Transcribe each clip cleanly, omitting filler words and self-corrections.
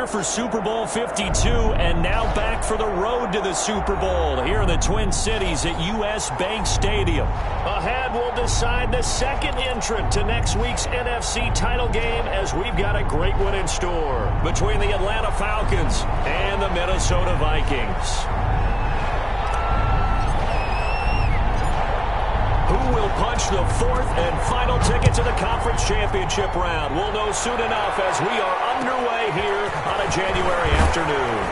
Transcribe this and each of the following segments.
here for Super Bowl 52 and now back for the road to the Super Bowl here in the Twin Cities at US Bank Stadium. Ahead, we'll decide the second entrant to next week's NFC title game as we've got a great one in store between the Atlanta Falcons and the Minnesota Vikings. Who will punch the fourth and final ticket to the conference championship round? We'll know soon enough as we are underway here on a January afternoon.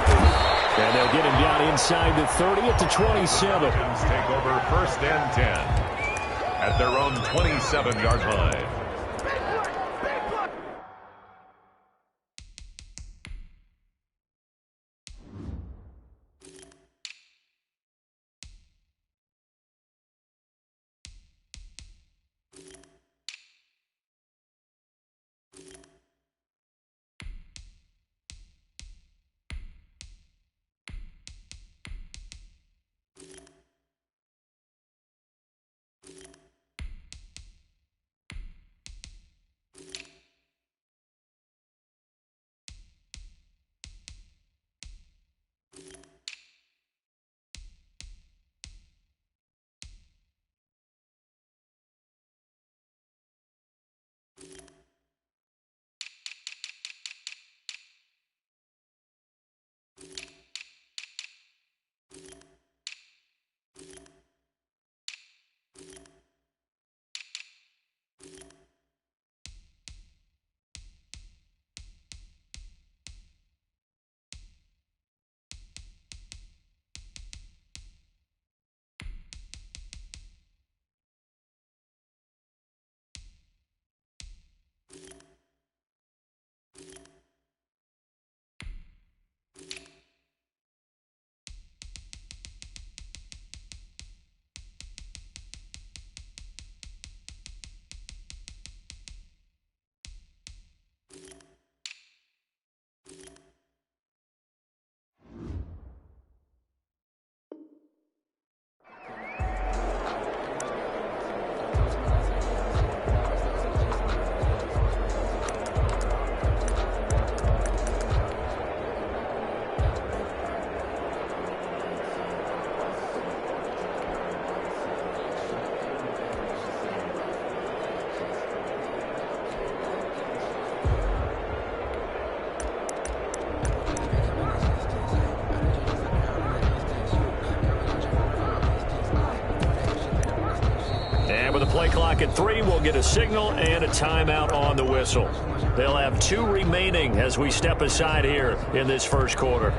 And they'll get him down inside the 30 at the 27. Falcons take over first and 10 at their own 27-yard line. Play clock at 3. We'll get a signal and a timeout on the whistle. They'll have 2 remaining as we step aside here in this first quarter.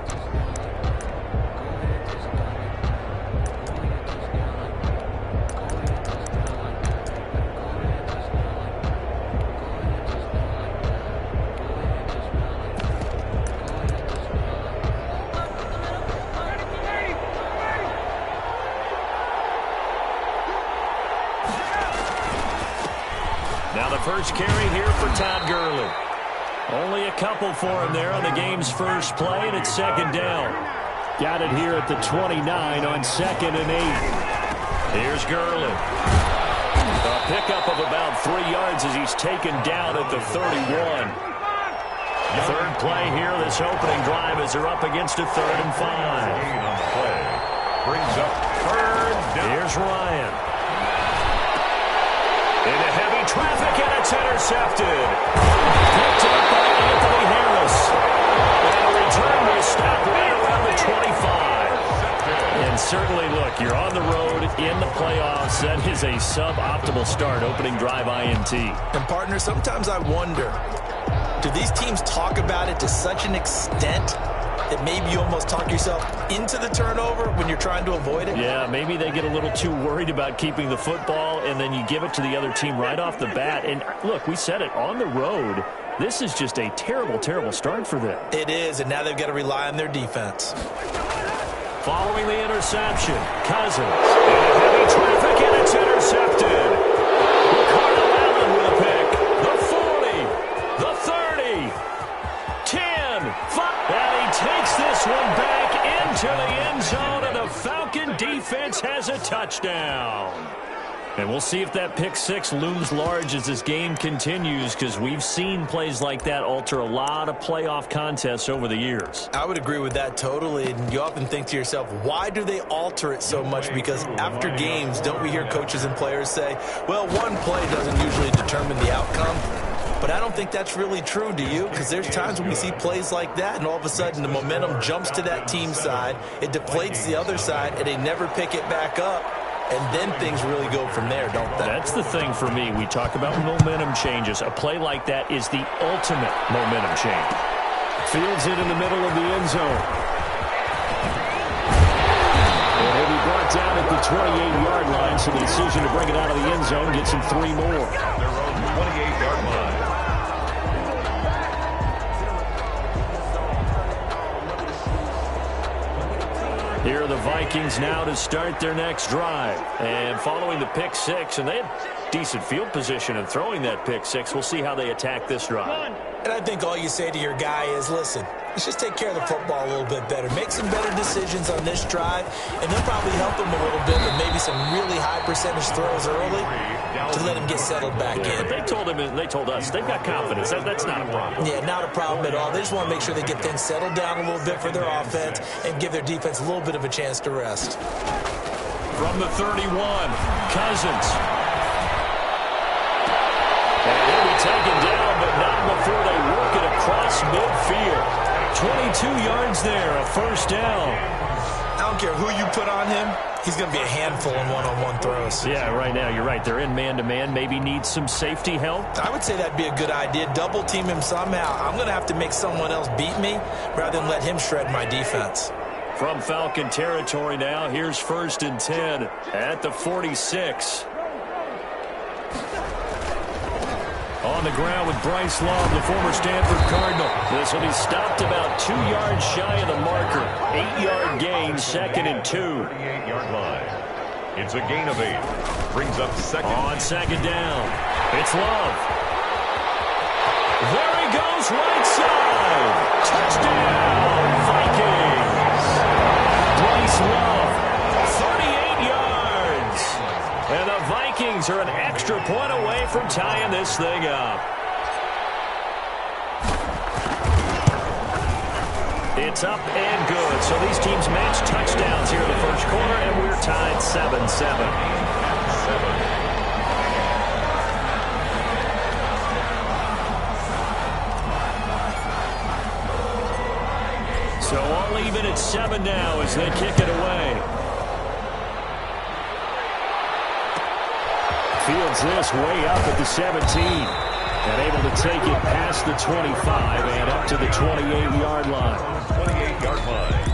First carry here for Todd Gurley. Only a couple for him there on the game's first play, and it's second down. Got it here at the 29 on 2nd and 8. Here's Gurley. A pickup of about 3 yards as he's taken down at the 31. Third play here, this opening drive as they're up against a 3rd and 5. Brings up 3rd down. Here's Ryan. Into heavy traffic, and it's intercepted. Picked up by Anthony Harris. And a return will stop right around the 25. And certainly, look, you're on the road in the playoffs. That is a suboptimal start, opening drive INT. And, partner, sometimes I wonder, do these teams talk about it to such an extent that maybe you almost talk yourself into the turnover when you're trying to avoid it? Yeah, maybe they get a little too worried about keeping the football, and then you give it to the other team right off the bat. And, look, we said it, on the road, this is just a terrible, terrible start for them. It is, and now they've got to rely on their defense. Following the interception, Cousins. Into heavy traffic, and it's intercepted. Ricardo Allen with a pick. The 40, the 30, 10, 5. And he takes this one back into the end zone, and the Falcon defense has a touchdown. And we'll see if that pick six looms large as this game continues, because we've seen plays like that alter a lot of playoff contests over the years. I would agree with that totally. And you often think to yourself, why do they alter it so much? Because after games, don't we hear coaches and players say, well, one play doesn't usually determine the outcome? But I don't think that's really true, do you? Because there's times when we see plays like that, and all of a sudden the momentum jumps to that team side, it deflates the other side, and they never pick it back up. And then things really go from there, don't they? That's the thing for me. We talk about momentum changes. A play like that is the ultimate momentum change. Fields it in the middle of the end zone. And he'll be brought down at the 28-yard line, so the decision to bring it out of the end zone gets him 3 more. Their own 28-yard line. Here are the Vikings now to start their next drive. And following the pick six, and they had decent field position in throwing that pick six. We'll see how they attack this drive. And I think all you say to your guy is, listen, let's just take care of the football a little bit better. Make some better decisions on this drive, and they'll probably help him a little bit with maybe some really high percentage throws early to let him get settled back in. But they told us they've got confidence. That's not a problem. Yeah, not a problem at all. They just want to make sure they get things settled down a little bit for their offense and give their defense a little bit of a chance to rest. From the 31, Cousins. And he'll be taken down, but not before they work it across midfield. 22 yards there, a first down. I don't care who you put on him. He's going to be a handful in one-on-one throws. Yeah, right now, you're right. They're in man-to-man. Maybe need some safety help. I would say that'd be a good idea. Double team him somehow. I'm going to have to make someone else beat me rather than let him shred my defense. From Falcon territory now, here's 1st and 10 at the 46. On the ground with Bryce Love, the former Stanford Cardinal. This will be stopped about 2 yards shy of the marker. 8-yard gain, 2nd and 2. 38-yard line. It's a gain of 8. Brings up second. On 2nd down, it's Love. There he goes, right side. Touchdown, Vikings. Bryce Love, 38 yards. And the Vikings are an extra point away from tying this thing up. It's up and good. So these teams match touchdowns here in the first quarter, and we're tied 7-7. So all even at 7 now as they kick it away. Fields this way up at the 17. And able to take it past the 25 and up to the 28-yard line. 28-yard line.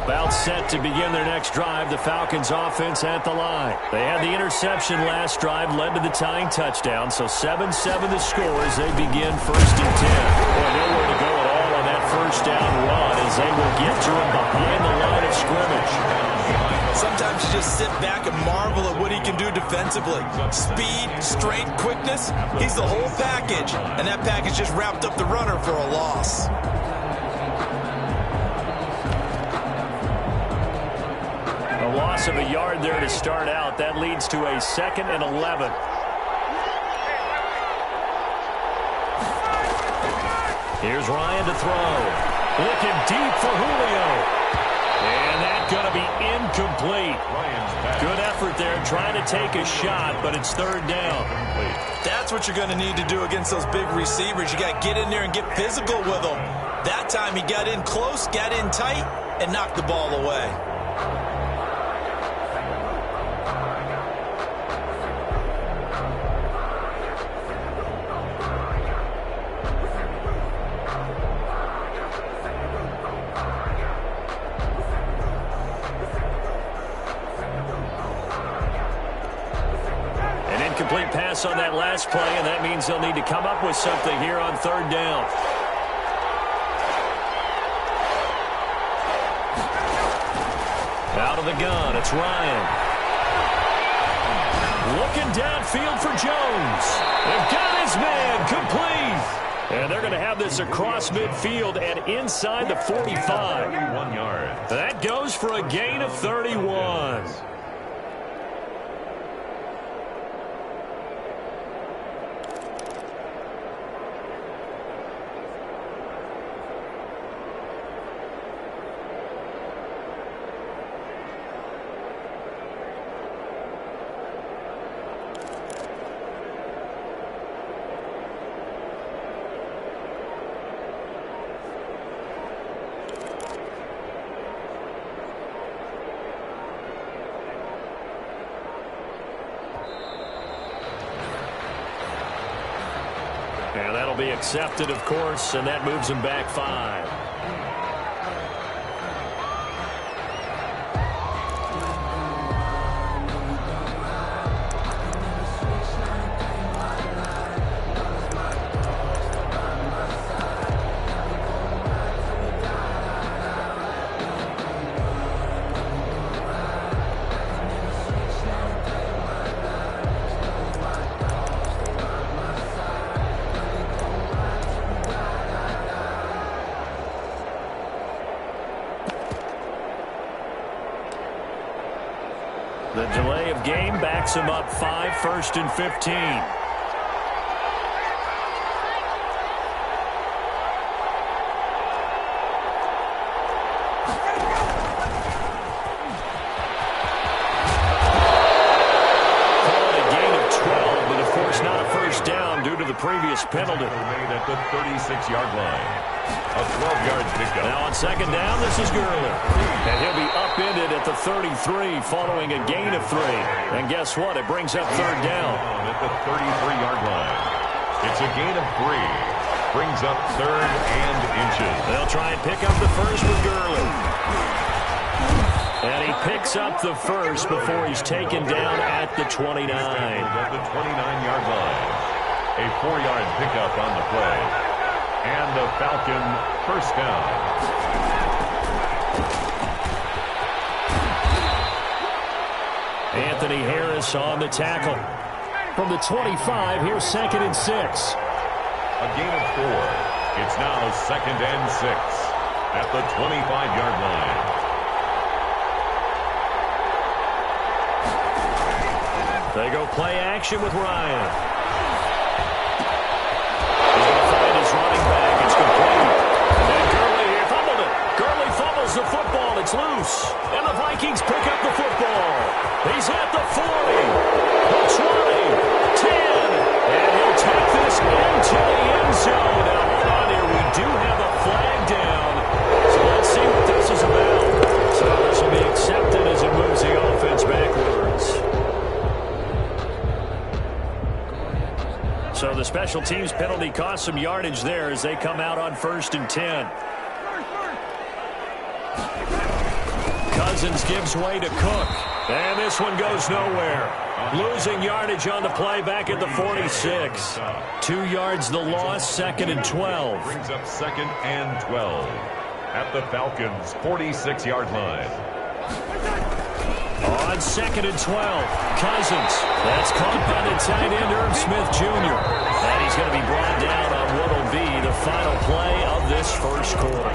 About set to begin their next drive, the Falcons offense at the line. They had the interception last drive, led to the tying touchdown, so 7-7 the score as they begin 1st and 10. Boy, nowhere to go at all on that first down run as they will get to him behind the line of scrimmage. Sometimes you just sit back and marvel at what he can do defensively. Speed, strength, quickness, he's the whole package. And that package just wrapped up the runner for a loss. A loss of a yard there to start out. That leads to a 2nd and 11. Here's Ryan to throw. Looking deep for Julio. And that's going to be incomplete. Good effort there trying to take a shot, but it's 3rd down. That's what you're going to need to do against those big receivers. You got to get in there and get physical with them. That time he got in close, got in tight, and knocked the ball away. Incomplete pass on that last play, and that means they'll need to come up with something here on 3rd down. Out of the gun, it's Ryan. Looking downfield for Jones. They've got his man, complete. And they're going to have this across midfield and inside the 45. 31 yards. That goes for a gain of 31. And that'll be accepted, of course, and that moves him back 5. The delay of game backs him up 5, 1st and 15. Previous penalty. Made at the 36-yard line. A 12-yard pickup. Now on second down, this is Gurley. And he'll be upended at the 33 following a gain of 3. And guess what? It brings up third down. At the 33-yard line. It's a gain of 3. Brings up third and inches. They'll try and pick up the first with Gurley. And he picks up the first before he's taken down at the 29. At the 29-yard line. A 4-yard pickup on the play. And the Falcon first down. Anthony Harris on the tackle. From the 25, here's 2nd and 6. A gain of 4. It's now 2nd and 6 at the 25-yard line. They go play action with Ryan. Running back, it's complete. And Gurley here fumbled it. Gurley fumbles the football. It's loose. And the Vikings pick up the football. He's at the 40, the 20, 10. And he'll take this into the end zone. Now, hold on here. We do have a flag down. So let's see what this is about. So this will be accepted as it moves the offense backwards. So the special teams penalty cost some yardage there as they come out on 1st and 10. Cousins gives way to Cook. And this one goes nowhere. Losing yardage on the play back at the 46. 2 yards the loss, 2nd and 12. Brings up 2nd and 12 at the Falcons' 46-yard line. On 2nd and 12, Cousins. That's caught by the tight end, Irv Smith Jr. And he's going to be brought down on what will be the final play of this first quarter.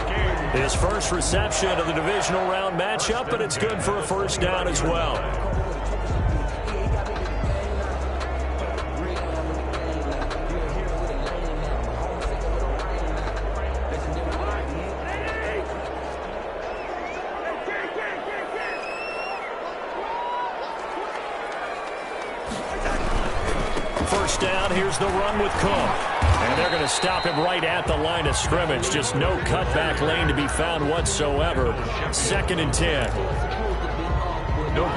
His first reception of the divisional round matchup, but it's good for a first down as well. First down, here's the run with Cook. And they're going to stop him right at the line of scrimmage. Just no cutback lane to be found whatsoever. 2nd and 10.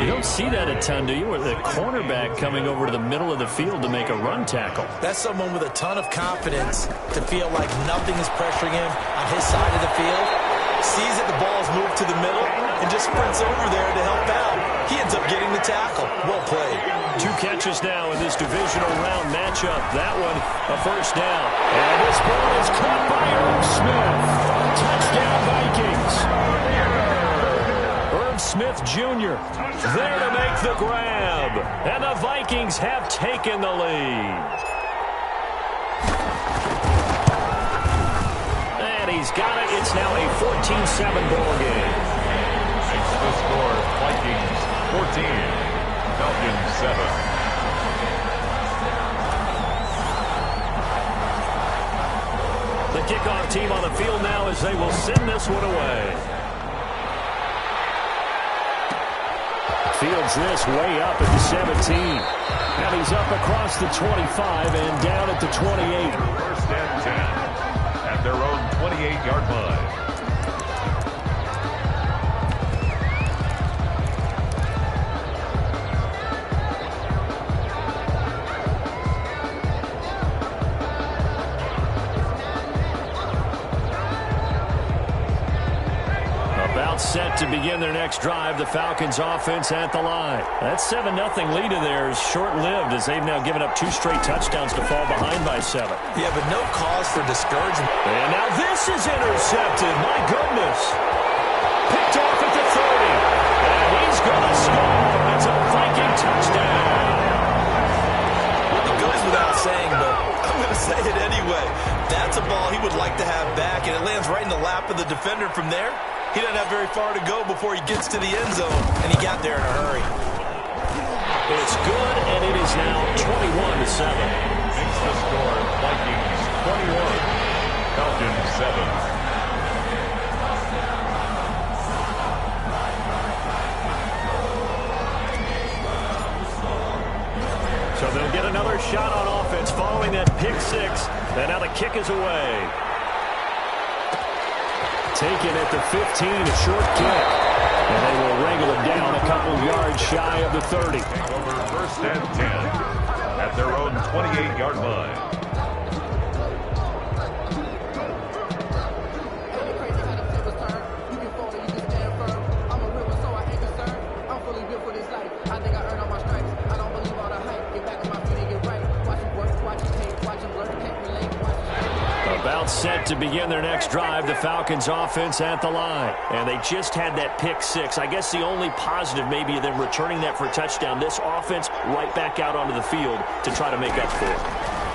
You don't see that a ton, do you? With the cornerback coming over to the middle of the field to make a run tackle. That's someone with a ton of confidence to feel like nothing is pressuring him on his side of the field. Sees that the ball's moved to the middle and just sprints over there to help out. He ends up getting the tackle. Well played. 2 catches now in this divisional round matchup. That one, a first down. And this ball is caught by Irv Smith. Touchdown, Vikings. Irv Smith Jr. there to make the grab. And the Vikings have taken the lead. And he's got it. It's now a 14-7 ball game. Makes the score Vikings 14, Falcons 7. The kickoff team on the field now as they will send this one away. Fields this way up at the 17. And he's up across the 25 and down at the 28. First and 10 at their own 28-yard line. Set to begin their next drive. The Falcons offense at the line. That 7-0 lead of theirs short-lived as they've now given up 2 straight touchdowns to fall behind by 7. Yeah, but no cause for discouragement. And now this is intercepted. My goodness. Picked off at the 30. And he's going to score. It's a Viking touchdown. It goes without saying, but I'm going to say it anyway. That's a ball he would like to have back, and it lands right in the lap of the defender from there. He doesn't have very far to go before he gets to the end zone, and he got there in a hurry. It's good, and it is now 21-7. Makes the score Vikings 21, Falcons 7. So they'll get another shot on offense following that pick 6, and now the kick is away. Taken at the 15, a short kick. And they will wrangle it down a couple yards shy of the 30. Over first and 10 at their own 28-yard line. Set to begin their next drive, the Falcons offense at the line. And they just had that pick 6. I guess the only positive maybe of them returning that for a touchdown. This offense right back out onto the field to try to make up for it.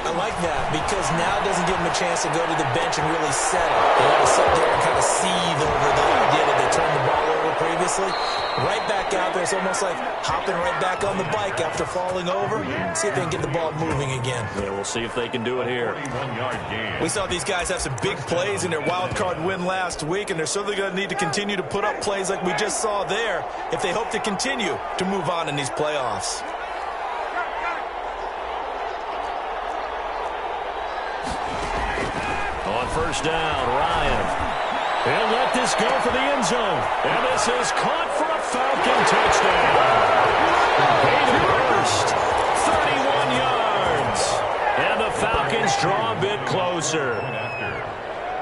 I like that because now it doesn't give them a chance to go to the bench and really settle. They have to sit there and kind of seethe over the idea that they turned the ball over previously. Right back out there. It's almost like hopping right back on the bike after falling over. See if they can get the ball moving again. Yeah, we'll see if they can do it here. 41-yard gain. We saw these guys have some big plays in their wild card win last week, and they're certainly going to need to continue to put up plays like we just saw there if they hope to continue to move on in these playoffs. On first down, Ryan. And let this go for the end zone. And this is caught for a Falcon touchdown. Hayden Hurst, 31 yards. And the Falcons draw a bit closer.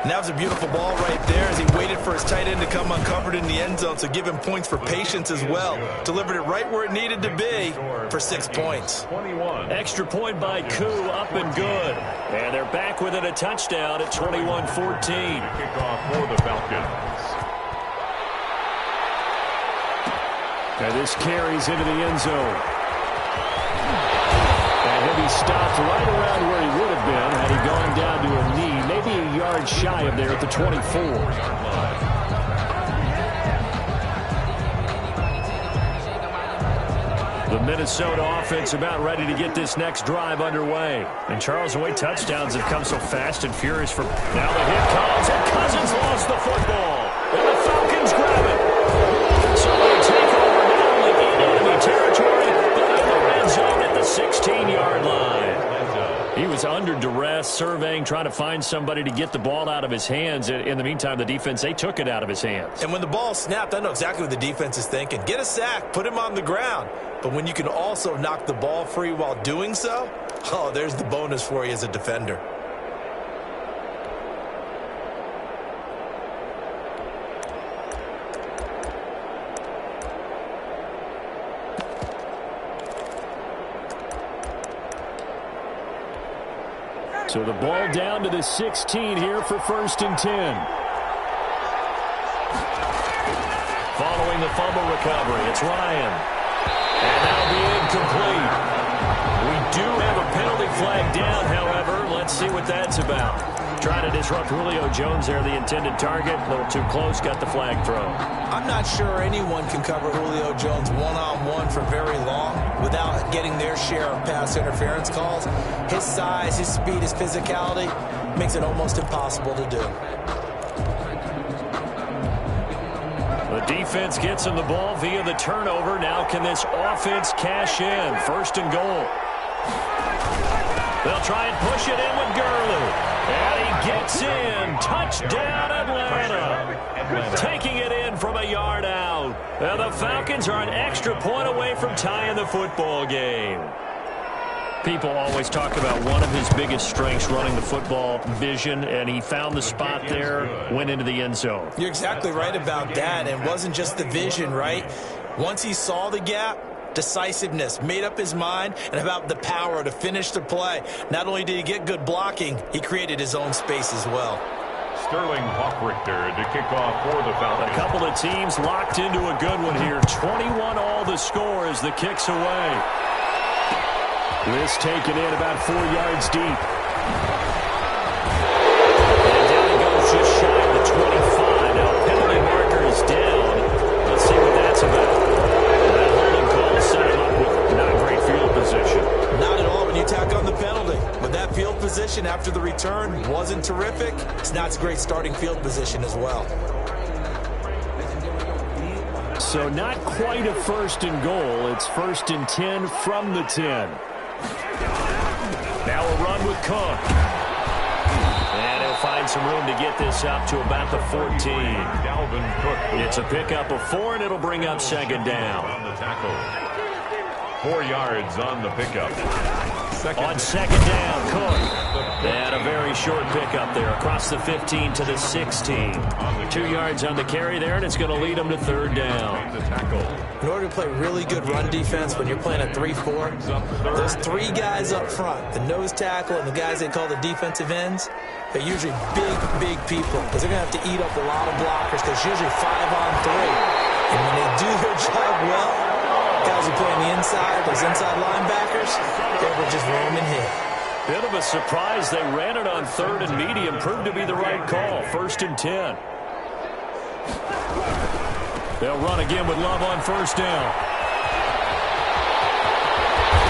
And that was a beautiful ball right there as he waited for his tight end to come uncovered in the end zone, so give him points for patience as well. Delivered it right where it needed to be for 6 points. 21. Extra point by Koo, up and good. And they're back within a touchdown at 21-14. Kickoff for the Falcons. And this carries into the end zone. And he'll be stopped right around where he would have been had he gone down to a knee, maybe a yard shy of there at the 24. The Minnesota offense about ready to get this next drive underway. And Charles, the way touchdowns have come so fast and furious for... Now the hit comes, and Cousins lost the football. And the Falcons grab it. So they take over not only in enemy territory, but in the red zone at the 16-yard line. He was under duress, surveying, trying to find somebody to get the ball out of his hands. In the meantime, the defense, they took it out of his hands. And when the ball snapped, I know exactly what the defense is thinking. Get a sack, put him on the ground. But when you can also knock the ball free while doing so, oh, there's the bonus for you as a defender. So the ball down to the 16 here for 1st and 10. Following during the fumble recovery. It's Ryan. And that'll be incomplete. We do have a penalty flag down, however. Let's see what that's about. Trying to disrupt Julio Jones there, the intended target. A little too close, got the flag thrown. I'm not sure anyone can cover Julio Jones one-on-one for very long without getting their share of pass interference calls. His size, his speed, his physicality makes it almost impossible to do. The defense gets him the ball via the turnover. Now can this offense cash in? First and goal. They'll try and push it in with Gurley. And he gets in. Touchdown, Atlanta. Taking it in from a yard out. And the Falcons are an extra point away from tying the football game. People always talk about one of his biggest strengths, running the football, vision, and he found the spot there, went into the end zone. You're exactly right about that. And it wasn't just the vision, right? Once he saw the gap, decisiveness, made up his mind, and about the power to finish the play. Not only did he get good blocking, he created his own space as well. Sterling Hockrichter to kick off for the Falcons. A couple of teams locked into a good one here. 21 all the score as the kick's away. This taken in about 4 yards deep. And down he goes just shy of the 25. Now penalty marker is down. Let's see what that's about. That holding call set him up with not great field position. Not at all when you tack on the penalty. But that field position after the return wasn't terrific. It's not a great starting field position as well. So not quite a first and goal. It's first and 10 from the 10. Now a run with Cook. And he'll find some room to get this up to about the 14. Dalvin Cook. It's a pickup of 4, and it'll bring up second down. On the tackle. 4 yards on the pickup. On second down, Cook. And a very short pickup there across the 15 to the 16. 2 yards on the carry there, and it's going to lead them to third down. In order to play really good run defense when you're playing a 3-4, those 3 guys up front, the nose tackle and the guys they call the defensive ends, they're usually big people because they're going to have to eat up a lot of blockers because it's usually 5-on-3. And when they do their job well, guys who play on the inside, those inside linebackers, they will just roam and hit. Bit of a surprise. They ran it on third and medium. Proved to be the right call. First and 10. They'll run again with Love on first down.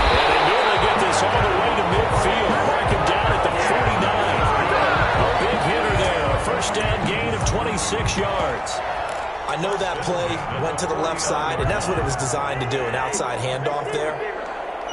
And they nearly get this all the way to midfield. Mark him down at the 49. A big hitter there. A first down gain of 26 yards. I know that play went to the left side, and that's what it was designed to do, an outside handoff there.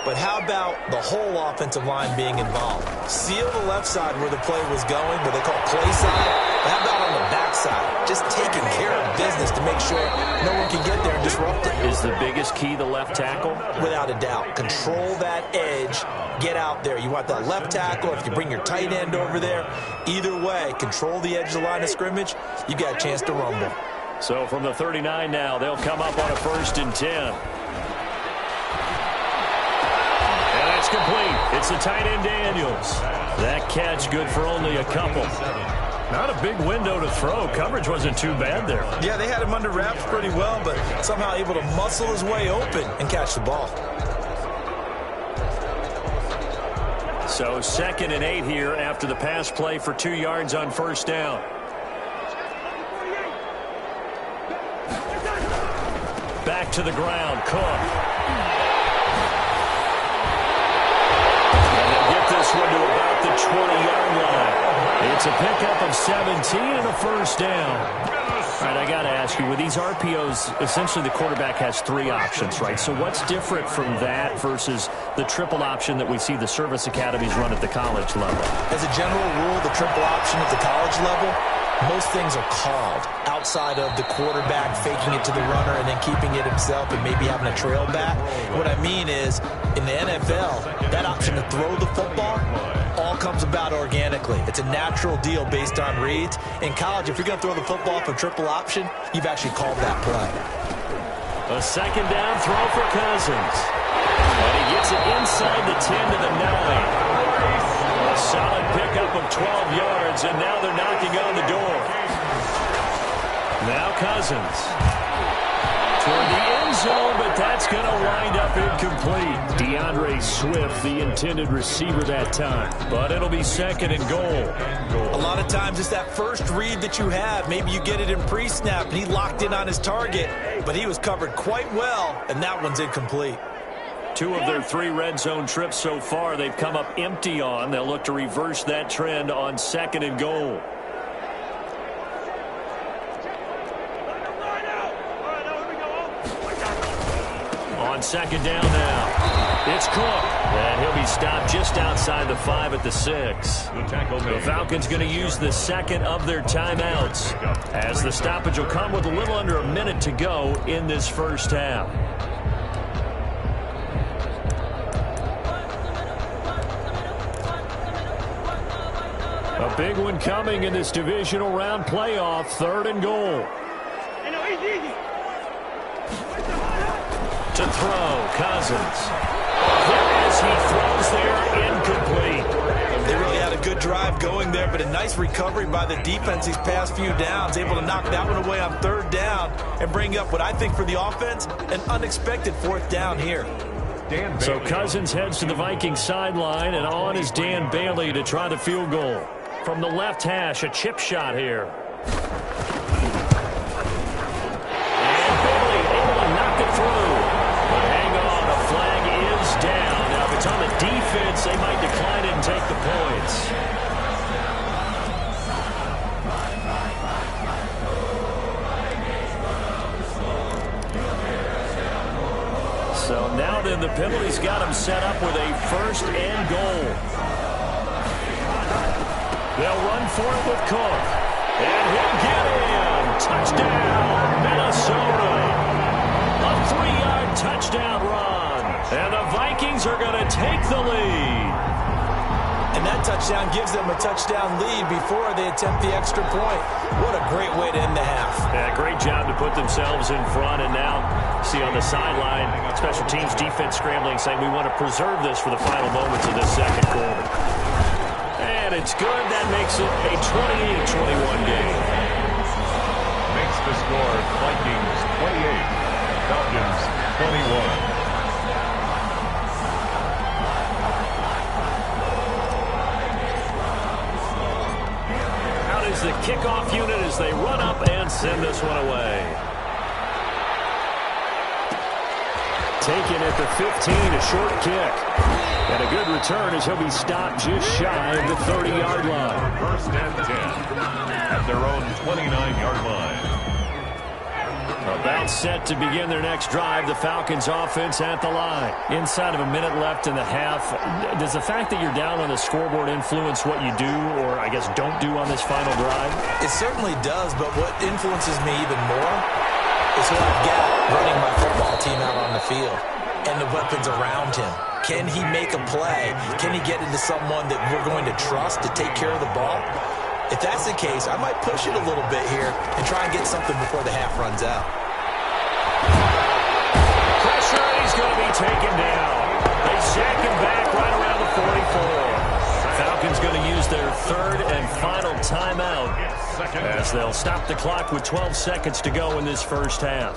But how about the whole offensive line being involved? Seal the left side where the play was going, what they call play side. But how about on the back side? Just taking care of business to make sure no one can get there and disrupt it. Is the biggest key the left tackle? Without a doubt. Control that edge. Get out there. You want that left tackle. If you bring your tight end over there, either way, control the edge of the line of scrimmage, you got a chance to rumble. So from the 39 now, they'll come up on a first and 10. It's complete. It's the tight end Daniels. That catch good for only a couple. Not a big window to throw. Coverage wasn't too bad there. Yeah, they had him under wraps pretty well, but somehow able to muscle his way open and catch the ball. So 2nd and 8 here after the pass play for 2 yards on first down. Back to the ground, Cook. This one to about the 20-yard line. It's a pickup of 17 and a first down. All right, I got to ask you, with these RPOs, essentially the quarterback has 3 options, right? So what's different from that versus the triple option that we see the service academies run at the college level? As a general rule, the triple option at the college level, most things are called outside of the quarterback faking it to the runner and then keeping it himself and maybe having a trail back. What I mean is, in the NFL, that option to throw the football all comes about organically. It's a natural deal based on reads. In college, if you're going to throw the football for triple option, you've actually called that play. A second down throw for Cousins. And he gets it inside the 10 to the 9. A solid pickup of 12 yards, and now they're knocking on the door. Now Cousins. toward the end zone, but that's going to wind up incomplete. DeAndre Swift, the intended receiver that time. But it'll be second and goal. A lot of times it's that first read that you have. Maybe you get it in pre-snap, and he locked in on his target, but he was covered quite well, and that one's incomplete. 2 of their 3 red zone trips so far they've come up empty on. They'll look to reverse that trend on second and goal. On second down now, it's Cook, and he'll be stopped just outside the 5 at the 6. The Falcons going to use the second of their timeouts, as the stoppage will come with a little under a minute to go in this first half. A big one coming in this divisional round playoff, 3rd and goal. To throw, Cousins. As he throws there, incomplete. They really had a good drive going there, but a nice recovery by the defense these past few downs, able to knock that one away on 3rd down and bring up what I think for the offense, an unexpected 4th down here. So Cousins heads to the Vikings sideline, and on is Dan Bailey to try the field goal. From the left hash, a chip shot here. And Bailey able to knock it through. But hang on, a flag is down. Now, if it's on the defense, they might decline it and take the points. So now then, the penalty's got him set up with a 1st and goal. They'll run for it with Cook. And he'll get in. Touchdown, Minnesota. A 3-yard touchdown run. And the Vikings are going to take the lead. And that touchdown gives them a touchdown lead before they attempt the extra point. What a great way to end the half. Yeah, great job to put themselves in front. And now, see on the sideline, special teams defense scrambling, saying we want to preserve this for the final moments of this second quarter. And it's good. That makes it a 28-21 game. Makes the score Vikings 28, Falcons 21. Out is the kickoff unit as they run up and send this one away. Taken at the 15, a short kick. And a good return as he'll be stopped just shy of the 30-yard line. 1st and 10 at their own 29-yard line. About set to begin their next drive, the Falcons offense at the line. Inside of a minute left in the half, does the fact that you're down on the scoreboard influence what you do, or I guess don't do on this final drive? It certainly does, but what influences me even more is what I've got running my football team out on the field and the weapons around him. Can he make a play? Can he get into someone that we're going to trust to take care of the ball? If that's the case, I might push it a little bit here and try and get something before the half runs out. Pressure, he's going to be taken down. They sack him back right around the 44. Falcons going to use their 3rd and final timeout as they'll stop the clock with 12 seconds to go in this first half.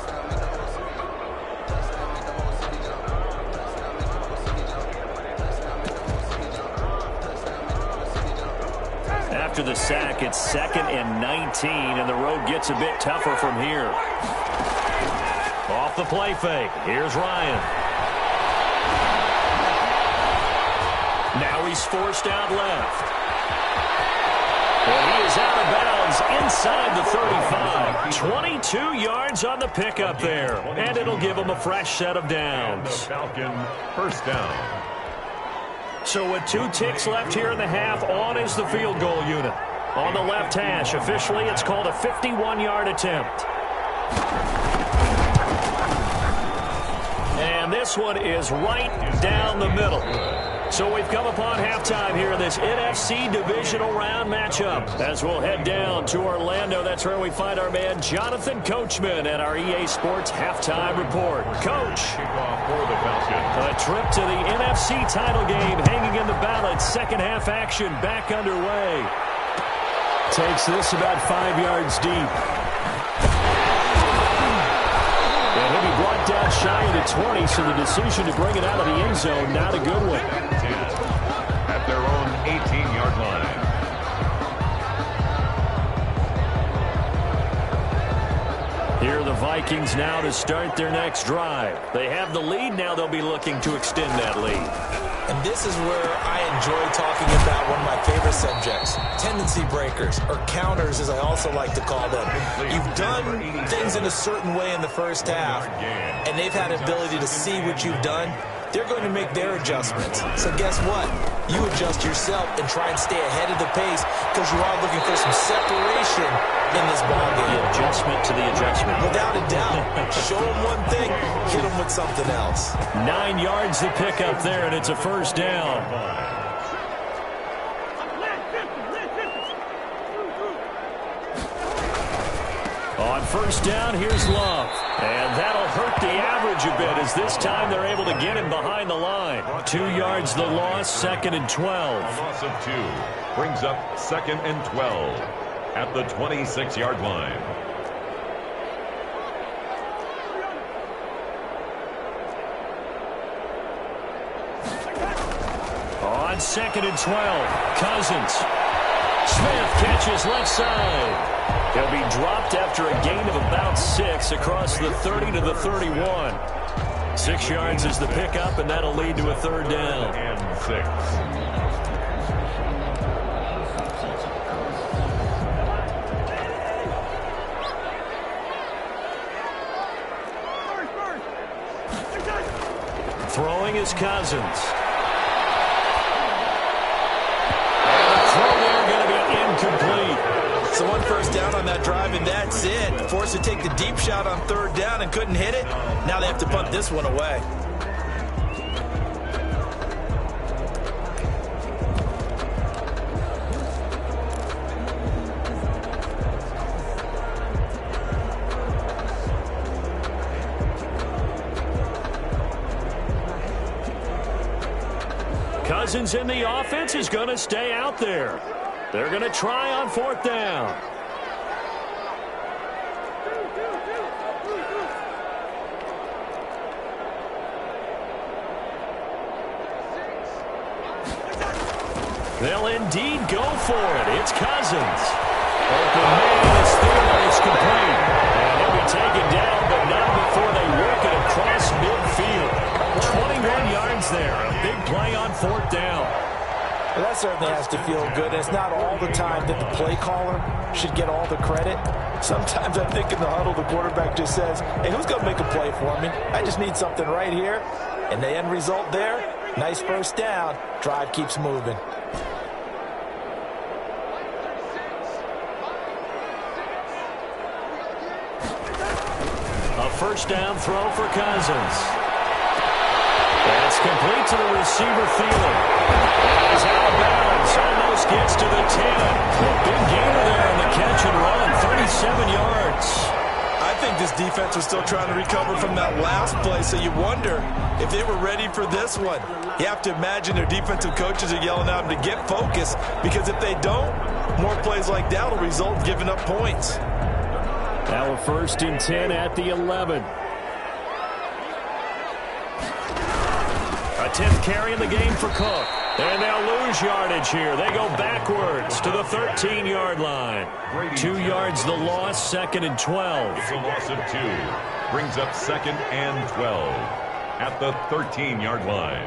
After the sack, it's 2nd and 19, and the road gets a bit tougher from here. Off the play fake, here's Ryan. Now he's forced out left. And he is out of bounds inside the 35. 22 yards on the pickup there, and it'll give him a fresh set of downs. The Falcon 1st down. So with 2 ticks left here in the half, on is the field goal unit. On the left hash, officially it's called a 51-yard attempt. And this one is right down the middle. So we've come upon halftime here in this NFC divisional round matchup. As we'll head down to Orlando, that's where we find our man Jonathan Coachman at our EA Sports Halftime Report. Coach, Kickoff for the Falcons. a trip to the NFC title game hanging in the balance. Second half action back underway. Takes this about 5 yards deep. And he'll out shy of the 20, so the decision to bring it out of the end zone, not a good one. At their own 18-yard line. Here are the Vikings now to start their next drive. They have the lead. Now they'll be looking to extend that lead. And this is where I enjoy talking about one of my favorite subjects, tendency breakers, or counters as I also like to call them. You've done things in a certain way in the first half, and they've had ability to see what you've done. They're going to make their adjustments. So guess what? You adjust yourself and try and stay ahead of the pace because you are looking for some separation in this ballgame. The adjustment to the adjustment. Without a doubt. Show them one thing, hit them with something else. 9 yards to pick up there, and it's a first down. On first down, here's Love. And that'll hurt the average a bit as this time they're able to get him behind the line. 2 yards the loss, 2nd and 12. A loss of 2 brings up 2nd and 12 at the 26-yard line. On 2nd and 12, Cousins. Smith catches left side. He'll be dropped after a gain of about 6 across the 30 to the 31. 6 yards is the pickup, and that'll lead to a third down. And 6. Throwing is Cousins. And the throw there going to be incomplete. So one first down on that drive, and that's it. Forced to take the deep shot on third down and couldn't hit it. Now they have to punt this one away. Cousins in the offense is going to stay out there. They're going to try on fourth down. They'll indeed go for it. It's Cousins. Open man is there. It's complete. And he'll be taken down, but not before they work it across midfield. 21 yards there. A big play on fourth down. Well, that certainly has to feel good. And it's not all the time that the play caller should get all the credit. Sometimes I think in the huddle, the quarterback just says, hey, who's going to make a play for me? I just need something right here. And the end result there, nice first down. Drive keeps moving. A first down throw for Cousins. That's complete to the receiver Thielen. As out of bounds, almost gets to the 10. A big gainer there on the catch and run, 37 yards. I think this defense was still trying to recover from that last play, so you wonder if they were ready for this one. You have to imagine their defensive coaches are yelling at them to get focused, because if they don't, more plays like that will result in giving up points. Now a 1st and 10 at the 11. A 10th carry in the game for Cook. And they'll lose yardage here. They go backwards to the 13-yard line. 2 yards the loss, 2nd and 12. It's a loss of 2. Brings up 2nd and 12 at the 13-yard line.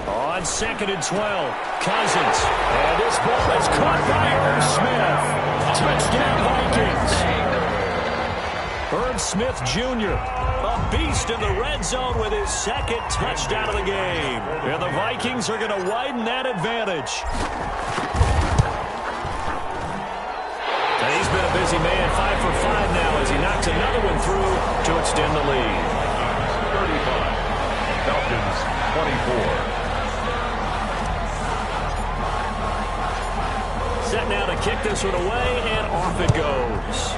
On 2nd and 12, Cousins. And this ball is caught by Irv Smith. Touchdown, Vikings. Irv Smith Jr., a beast in the red zone with his 2nd touchdown of the game. And the Vikings are going to widen that advantage. And he's been a busy man, 5 for 5 now as he knocks another one through to extend the lead. 35, Falcons 24. Set now to kick this one away, and off it goes.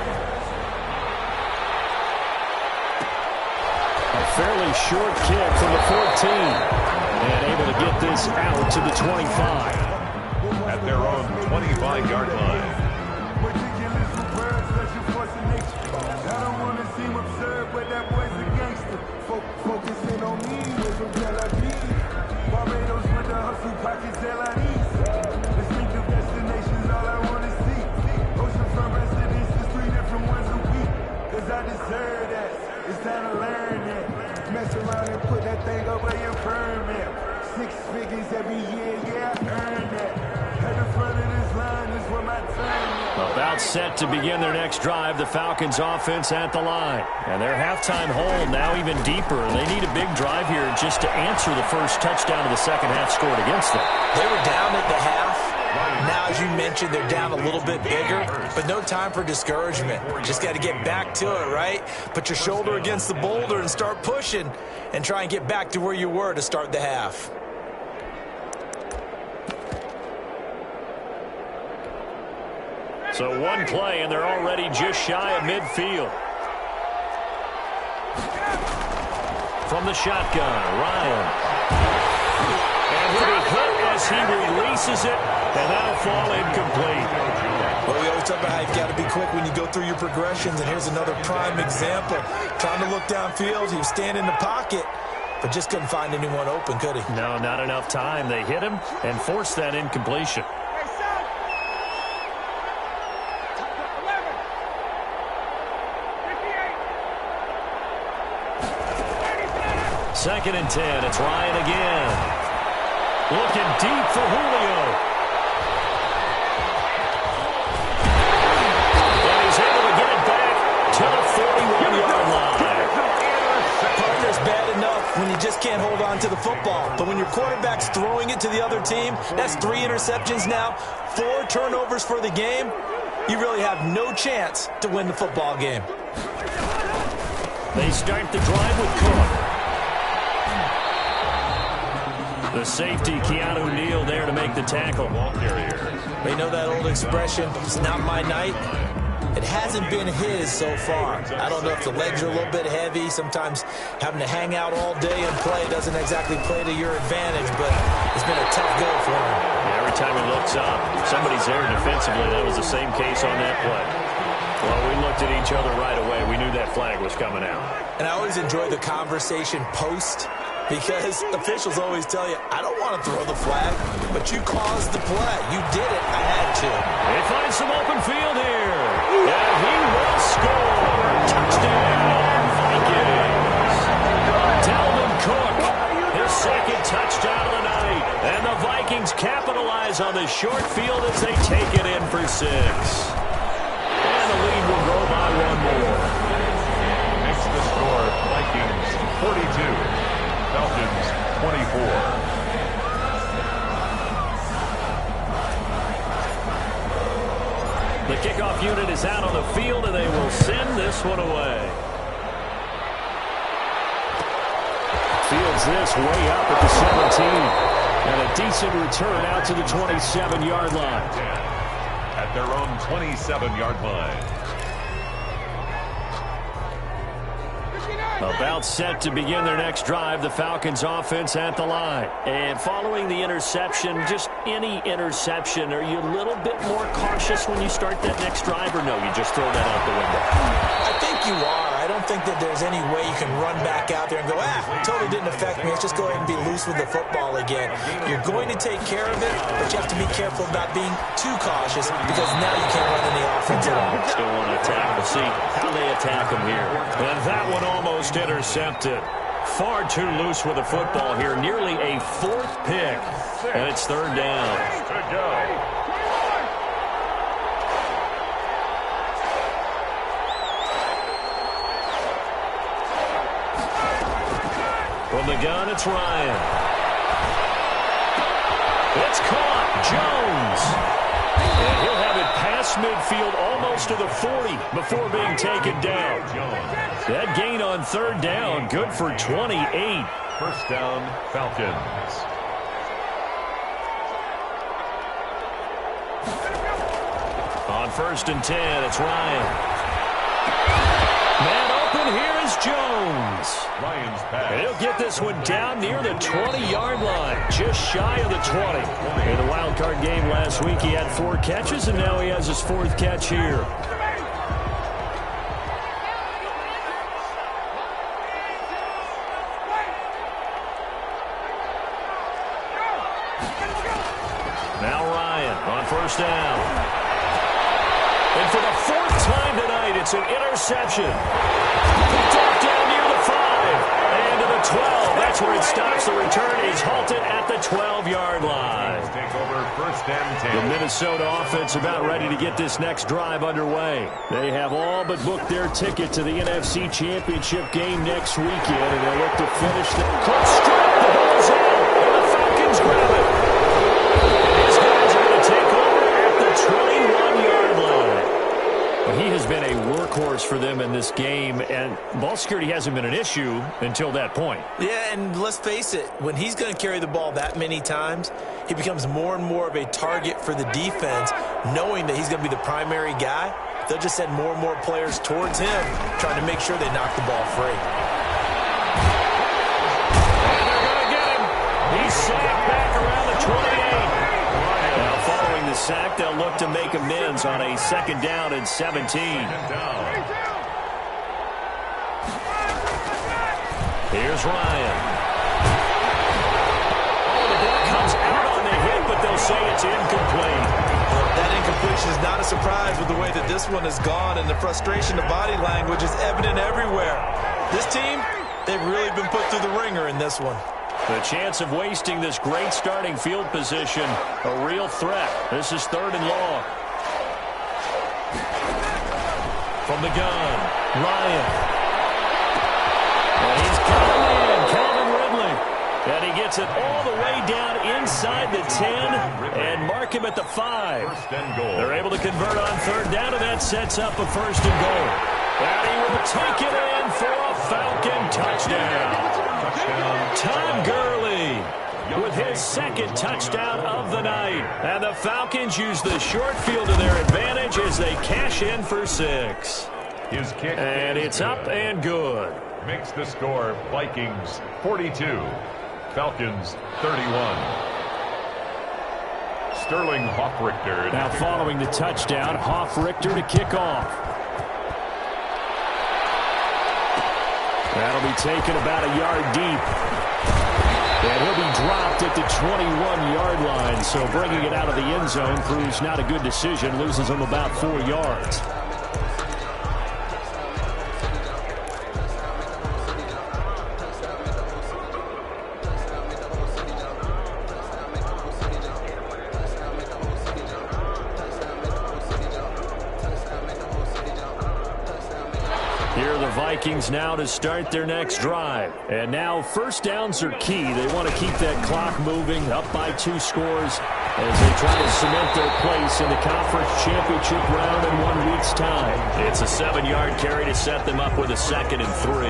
A fairly short kick from the 14. And able to get this out to the 25. At their own 25-yard line. focusing on me with a Tel Aviv. Barbados with the hustle pockets, LIDs. Distinctive destinations, all I want to see. Oceanfront residences, 3 different ones a week. Cause I deserve that. It's time to learn that. Mess around and put that thing over your permit. 6 figures every year, yeah, I earned that. At the front of this line is where my turn is. About set to begin their next drive, the Falcons offense at the line. And their halftime hole now even deeper. They need a big drive here just to answer the first touchdown of the second half scored against them. They were down at the half. Now, as you mentioned, they're down a little bit bigger, but no time for discouragement. Just got to get back to it, right? Put your shoulder against the boulder and start pushing and try and get back to where you were to start the half. So one play, and they're already just shy of midfield. From the shotgun, Ryan. And he'll be hit as he releases it, and that'll fall incomplete. Well, we always talk about how you've got to be quick when you go through your progressions, and here's another prime example. Trying to look downfield, he was standing in the pocket, but just couldn't find anyone open, could he? No, not enough time. They hit him and forced that incompletion. Second and 10. It's Ryan again. Looking deep for Julio. And he's able to get it back to the 41-yard line. Partner's bad enough when you just can't hold on to the football. But when your quarterback's throwing it to the other team, that's 3 interceptions now, 4 turnovers for the game. You really have no chance to win the football game. They start the drive with Cook. The safety, Keanu Neal, there to make the tackle. They know that old expression, it's not my night. It hasn't been his so far. I don't know if the legs are a little bit heavy. Sometimes having to hang out all day and play doesn't exactly play to your advantage, but it's been a tough go for him. Yeah, every time he looks up, somebody's there defensively. That was the same case on that play. Well, we looked at each other right away. We knew that flag was coming out. And I always enjoy the conversation post, because officials always tell you, I don't want to throw the flag, but you caused the play. You did it. I had to. They find some open field here. And he will score. Touchdown, Vikings. Dalvin Cook, his second touchdown of the night. And the Vikings capitalize on the short field as they take it in for 6. And the lead will grow by 1 more. Makes the score Vikings 42. Falcons 24. The kickoff unit is out on the field, and they will send this one away. Fields this way up at the 17. And a decent return out to the 27-yard line. At their own 27-yard line. About set to begin their next drive, the Falcons offense at the line. And following the interception, just any interception, are you a little bit more cautious when you start that next drive, or no, you just throw that out the window? I think you are. I don't think that there's any way you can run back out there and go, totally didn't affect me. Let's just go ahead and be loose with the football again. You're going to take care of it, but you have to be careful about being too cautious, because now you can't run any offense at all. Still want to attack. We'll see how they attack them here. And that one almost intercepted. Far too loose with the football here. Nearly a 4th pick. And it's 3rd down. Good go. From the gun, it's Ryan. It's caught. Jones. And he'll have it past midfield almost to the 40 before being taken down. That gain on 3rd down, good for 28. First down, Falcons. On 1st and 10, it's Ryan. Man open, here is Jones. Ryan's pass. And he'll get this one down near the 20-yard line, just shy of the 20. In the wild card game last week, he had 4 catches, and now he has his 4th catch here. Now Ryan on first down. And for the fourth time tonight, it's an interception. Picked off down near the 5. And to the 12. That's where it stops. The return is halted at the 12-yard line. Take over first and 10. The Minnesota offense about ready to get this next drive underway. They have all but booked their ticket to the NFC Championship game next weekend, and they look to finish the close strike. The ball's out, and the Falcons grab it. And these guys are going to take over at the 21-yard line. Well, he has been a workhorse for them in this game, and ball security hasn't been an issue until that point. Yeah, and let's face it, when he's going to carry the ball that many times, he becomes more and more of a target for the defense, knowing that he's going to be the primary guy. They'll just send more and more players towards him, trying to make sure they knock the ball free. And they're going to get him. He's sacked back around the 28. Now, following the sack, they'll look to make amends on a 2nd down and 17. Here's Ryan. Oh, the ball comes out on the hit, but they'll say it's incomplete. That incompletion is not a surprise with the way that this one has gone, and the frustration, the body language is evident everywhere. This team, they've really been put through the ringer in this one. The chance of wasting this great starting field position, a real threat. This is 3rd and long. From the gun, Ryan. And he's got him in, Calvin Ridley. And he gets it all the way down inside the 10 and mark him at the 5. First and goal. They're able to convert on 3rd down, and that sets up a 1st and goal. And he will take it in for a Falcon touchdown. Todd Gurley with his 2nd touchdown of the night. And the Falcons use the short field to their advantage as they cash in for 6. His kick. And it's up and good. Makes the score Vikings 42, Falcons 31. Sterling Hoffrichter. Now following the touchdown, Hoffrichter to kick off. That'll be taken about a yard deep. And he'll be dropped at the 21-yard line. So bringing it out of the end zone proves not a good decision. Loses him about 4 yards. Vikings now to start their next drive. And now 1st downs are key. They want to keep that clock moving, up by 2 scores as they try to cement their place in the conference championship round in 1 week's time. It's a 7-yard carry to set them up with a 2nd and 3.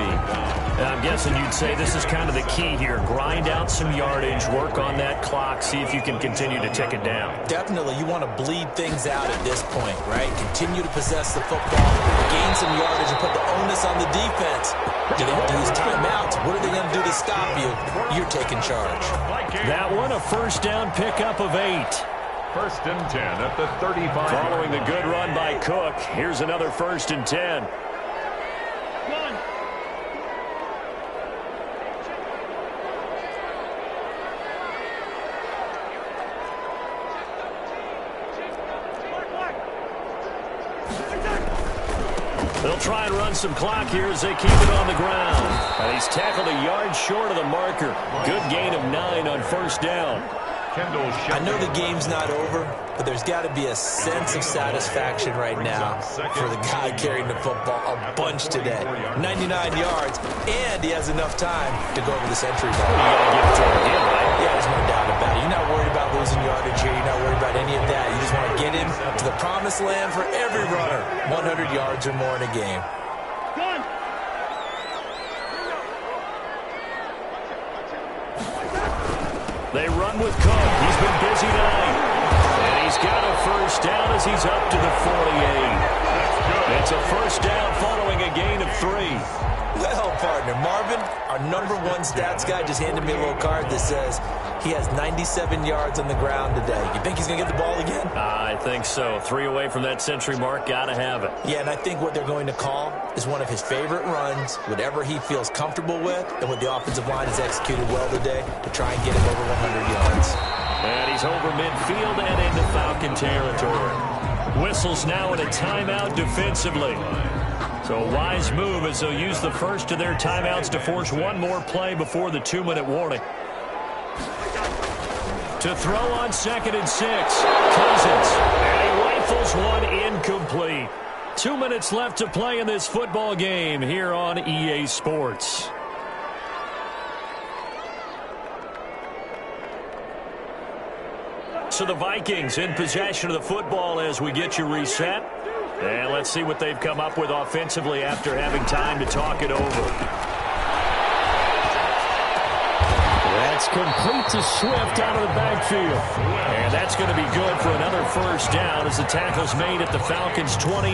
And I'm guessing you'd say this is kind of the key here. Grind out some yardage, work on that clock, see if you can continue to tick it down. Definitely, you want to bleed things out at this point, right? Continue to possess the football, gain some yardage, and put the onus on the defense. Do they have to use timeouts? What are they going to do to stop you? You're taking charge. That one, a 1st down pickup of 8. 1st and 10 at the 35. Following the good run by Cook, here's another 1st and 10. They'll try and run some clock here as they keep it on the ground. And he's tackled a yard short of the marker. Good gain of 9 on 1st down. I know the game's not over, but there's got to be a sense of satisfaction right now for the guy carrying the football a bunch today. 99 yards, and he has enough time to go over the century mark. You got to give it to him again, right? Yeah, there's no doubt about it. You're not worried about losing yardage here. You're not worried about any of that. You just want to get him to the promised land for every runner. 100 yards or more in a game. They run with Cook. He's been busy tonight. And he's got a 1st down as he's up to the 48. It's a 1st down following a gain of 3. Well, partner, Marvin, our #1 stats guy just handed me a little card that says he has 97 yards on the ground today. You think he's going to get the ball again? I think so. 3 away from that century mark. Got to have it. Yeah, and I think what they're going to call is one of his favorite runs, whatever he feels comfortable with, and what the offensive line has executed well today to try and get him over 100 yards. And he's over midfield and into Falcon territory. Whistles now in a timeout defensively. So a wise move as they'll use the first of their timeouts to force one more play before the 2-minute warning. To throw on 2nd and 6. Cousins. And he rifles one incomplete. 2 minutes left to play in this football game here on EA Sports. So the Vikings in possession of the football as we get you reset. And let's see what they've come up with offensively after having time to talk it over. That's complete to Swift out of the backfield. And that's going to be good for another first down as the tackle's made at the Falcons' 28.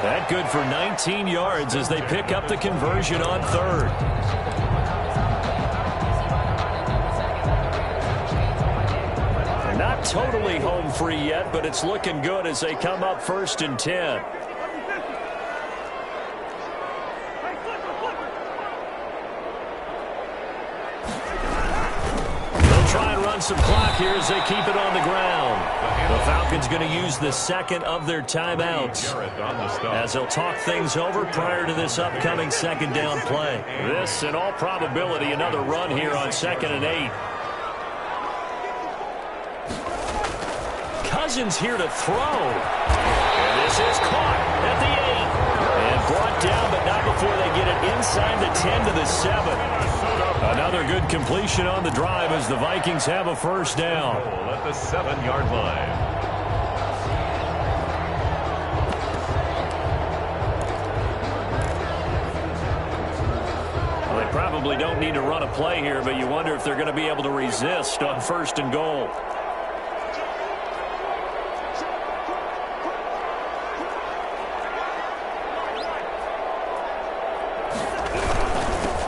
That good for 19 yards as they pick up the conversion on 3rd. Not totally home free yet, but it's looking good as they come up 1st and 10. They'll try and run some clock here as they keep it on the ground. The Falcons going to use the 2nd of their timeouts as they'll talk things over prior to this upcoming 2nd down play. This, in all probability, another run here on 2nd and 8. Cousins here to throw. And this is caught at the 8. And brought down, but not before they get it inside the 10 to the 7. Another good completion on the drive as the Vikings have a first down. At the 7-yard line. Well, they probably don't need to run a play here, but you wonder if they're going to be able to resist on 1st and goal.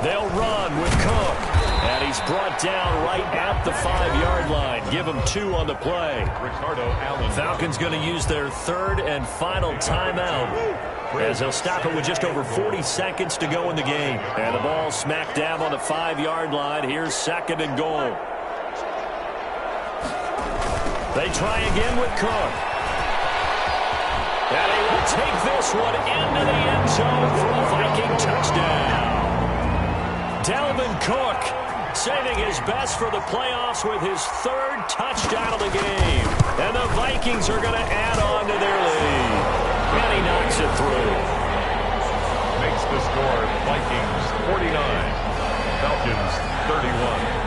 They'll run with Cook. And he's brought down right at the 5-yard line. Give him 2 on the play. Falcons going to use their 3rd and final timeout as they'll stop it with just over 40 seconds to go in the game. And the ball smack dab on the 5-yard line. Here's 2nd and goal. They try again with Cook. And he will take this one into the end zone for a Viking touchdown. Dalvin Cook saving his best for the playoffs with his 3rd touchdown of the game. And the Vikings are going to add on to their lead. And he knocks it through. Makes the score Vikings 49, Falcons 31.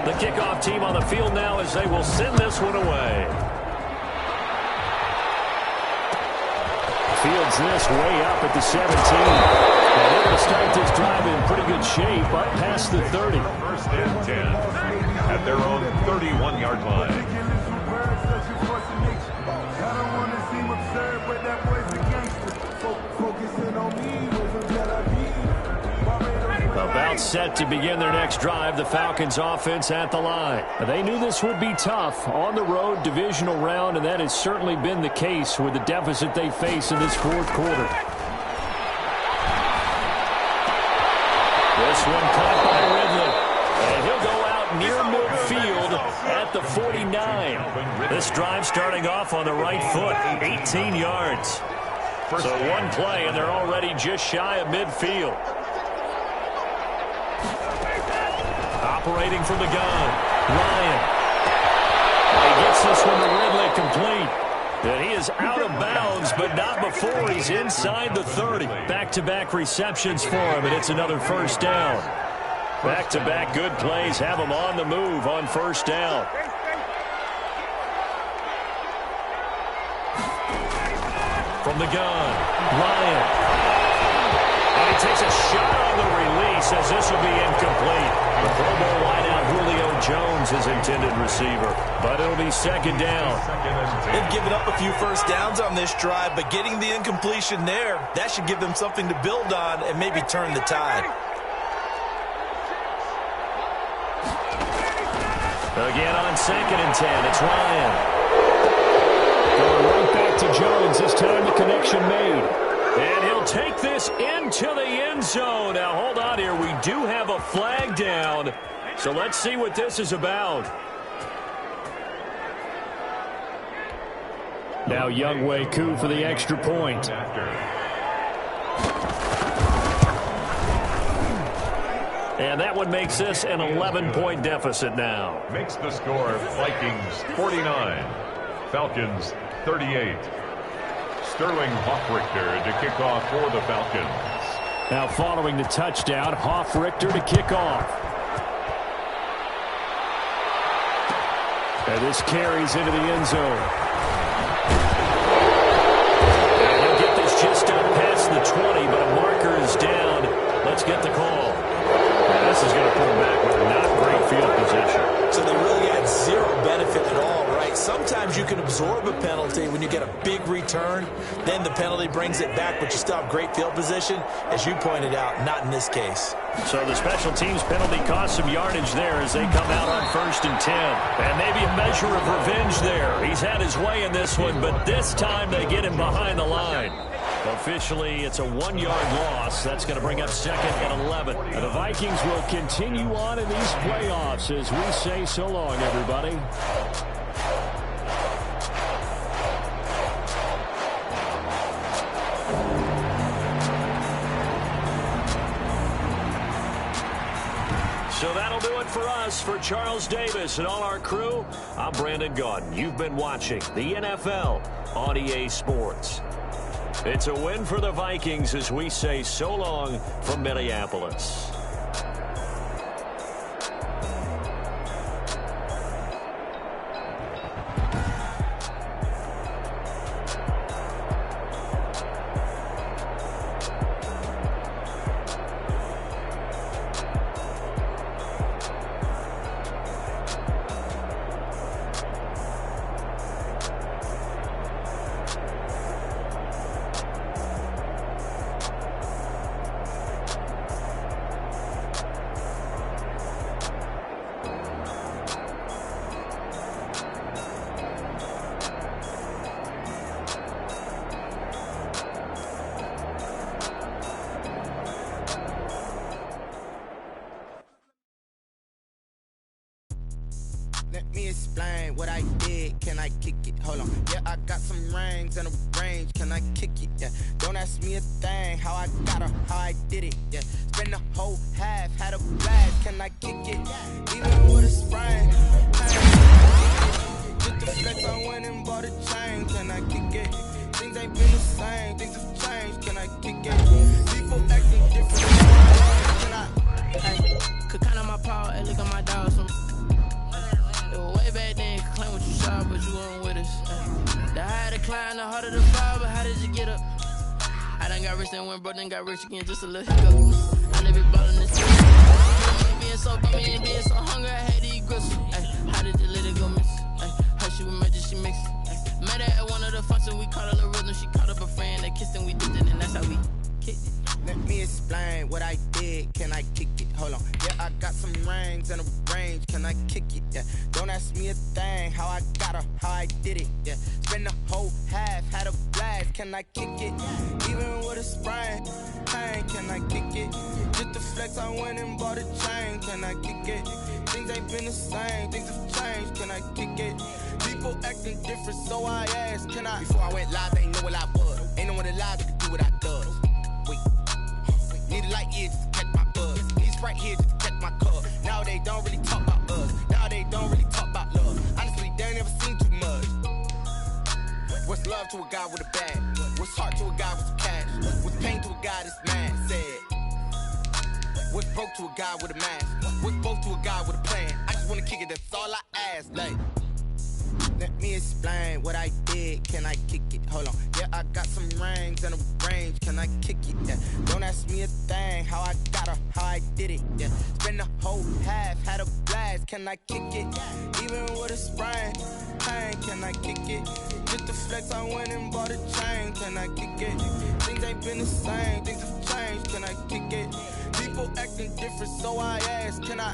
The kickoff team on the field now as they will send this one away. Fields this way up at the 17. And they're going to start this drive in pretty good shape up past the 30. 1st and 10 at their own 31-yard line. About set to begin their next drive, the Falcons offense at the line. They knew this would be tough on the road, divisional round, and that has certainly been the case with the deficit they face in this 4th quarter. This one caught by Ridley, and he'll go out near midfield at the 49. This drive starting off on the right foot, 18 yards. So one play, and they're already just shy of midfield. Operating from the gun, Ryan. He gets this one to Ridley complete. And he is out of bounds, but not before he's inside the 30. Back-to-back receptions for him, and it's another first down. Back-to-back good plays have him on the move on first down. From the gun, Ryan. And he takes a shot on the release as this will be incomplete. The Pro Bowl wideout Julio Jones is intended receiver, but it'll be 2nd down. They've given up a few first downs on this drive, but getting the incompletion there, that should give them something to build on and maybe turn the tide. Again on 2nd and 10, it's Ryan. Going right back to Jones. This time the connection made. And he'll take this into the end zone. Now, hold on here. We do have a flag down. So let's see what this is about. Now Younghoe Koo for the extra point. And that one makes this an 11-point deficit now. Makes the score Vikings 49, Falcons 38. Sterling Hoffrichter to kick off for the Falcons. Now following the touchdown, Hoffrichter to kick off. And this carries into the end zone. And he'll get this just up past the 20, but a marker is down. Let's get the call. And this is going to put him back with not great field position. So they really had zero benefit at all, right? Sometimes you can absorb a penalty when you get a big return. Then the penalty brings it back, but you still have great field position. As you pointed out, not in this case. So the special teams penalty cost some yardage there as they come out on 1st and 10. And maybe a measure of revenge there. He's had his way in this one, but this time they get him behind the line. Officially, it's a 1-yard loss. That's going to bring up 2nd and 11. And the Vikings will continue on in these playoffs as we say so long, everybody. So that'll do it for us. For Charles Davis and all our crew, I'm Brandon Gaudin. You've been watching the NFL on EA Sports. It's a win for the Vikings as we say so long from Minneapolis. Let me explain what I did. Can I kick it? Hold on. Yeah, I got some rings and a range. Can I kick it? Yeah. Don't ask me a thing. How I got her, how I did it. Yeah. Spend the whole half, had a blast. Can I kick it? Even with a sprain. Just the flex, I went and bought a chain. Can I kick it? Things ain't been the same. Things have changed. Can I kick it? People acting different. Can I? Hey, could count on my power and look at my dogs. Way back then, could claim what you saw, but you weren't with us. The higher the climb, the harder the fall, but how did you get up? I done got rich and went broke, then got rich again just to let it go. I never been ballin' this thing. Being so bummy and being so hungry, I had to eat gristle. How did you let it go, miss? Her she was magic, she mixed. Met her at one of the functions, we caught her the rhythm. She caught up a friend, they kissed and we did it, and that's how we kicked it. Let me explain what I did. Can I kick it? Hold on. Yeah, I got some rings and a range. Can I kick it? Yeah. Don't ask me a thing. How I got her, how I did it. Yeah. Spend the whole half, had a blast. Can I kick it? Even with a sprain. Hey, can I kick it? Just the flex, I went and bought a chain. Can I kick it? Things ain't been the same. Things have changed. Can I kick it? People acting different, so I asked, can I? Before I went live, they ain't know what I was. Ain't no one alive that could do what I does. Wait. Need a light here just to catch my buzz. These right here just to catch my cup. Now they don't really talk about us. Now they don't really talk about love. Honestly, they ain't never seen too much. What's love to a guy with a bag? What's heart to a guy with some cash? What's pain to a guy that's mad? Said. What's broke to a guy with a mask? What's both to a guy with a plan? I just wanna kick it, that's all I ask. Like, let me explain what I did. Can I kick it? Hold on. Yeah, I got some rings and a range. Can I kick it? Yeah. Don't ask me a thing. How I got her, how I did it. Yeah. Spend the whole half, had a blast. Can I kick it? Even with a sprain. Hey, can I kick it? Just the flex, I went and bought a chain. Can I kick it? Things ain't been the same. Things have changed. Can I kick it? People acting different, so I ask, can I?